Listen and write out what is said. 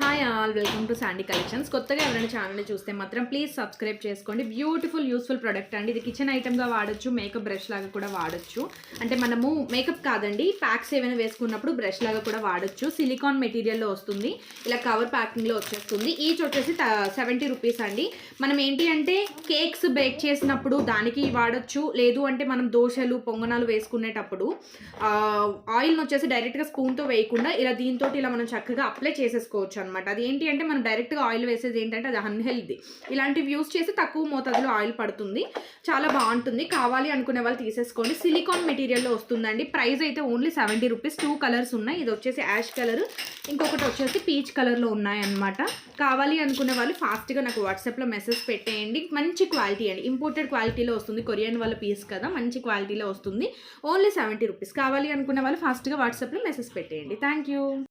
Hi all, welcome to Sandy collections. కొత్తగా ఎవరైనా ఛానల్ని చూస్తే మాత్రం ప్లీజ్ సబ్స్క్రైబ్ చేసుకోండి. బ్యూటిఫుల్ యూస్ఫుల్ ప్రోడక్ట్ అండి. ఇది కిచెన్ ఐటమ్గా వాడచ్చు, మేకప్ బ్రష్ లాగా కూడా వాడచ్చు. అంటే మనము మేకప్ కాదండి, ప్యాక్స్ ఏమైనా వేసుకున్నప్పుడు బ్రష్ లాగా కూడా వాడచ్చు. సిలికాన్ మెటీరియల్లో వస్తుంది, ఇలా కవర్ ప్యాకింగ్లో వచ్చేస్తుంది. ఈచ్ వచ్చేసి 70 రూపీస్ అండి. మనం ఏంటి అంటే కేక్స్ బేక్ చేసినప్పుడు దానికి వాడచ్చు, లేదు అంటే మనం దోశలు పొంగనాలు వేసుకునేటప్పుడు ఆయిల్ని వచ్చేసి డైరెక్ట్గా స్పూన్తో వేయకుండా ఇలా దీంతో ఇలా మనం చక్కగా అప్లై చేసేసుకోవచ్చు అనమాట. అది ఏంటి అంటే మనం డైరెక్ట్గా ఆయిల్ వేసేది ఏంటంటే అది అన్హెల్దీ. ఇలాంటివి యూస్ చేసి తక్కువ మోతాదులో ఆయిల్ పడుతుంది, చాలా బాగుంటుంది. కావాలి అనుకునే వాళ్ళు తీసేసుకోండి. సిలికాన్ మెటీరియల్లో వస్తుందండి. ప్రైస్ అయితే ఓన్లీ 70 రూపీస్. 2 కలర్స్ ఉన్నాయి. ఇది వచ్చేసి యాష్ కలర్, ఇంకొకటి వచ్చేసి పీచ్ కలర్లో ఉన్నాయన్నమాట. కావాలి అనుకునే వాళ్ళు ఫాస్ట్గా నాకు వాట్సాప్లో మెసేజ్ పెట్టేయండి. మంచి క్వాలిటీ అండి, ఇంపోర్టెడ్ క్వాలిటీలో వస్తుంది. కొరియన్ వాళ్ళ పీస్ కదా, మంచి క్వాలిటీలో వస్తుంది. Only 70 rupees. కావాలి అనుకునే వాళ్ళు ఫాస్ట్గా వాట్సాప్లో మెసేజ్ పెట్టేయండి. Thank you.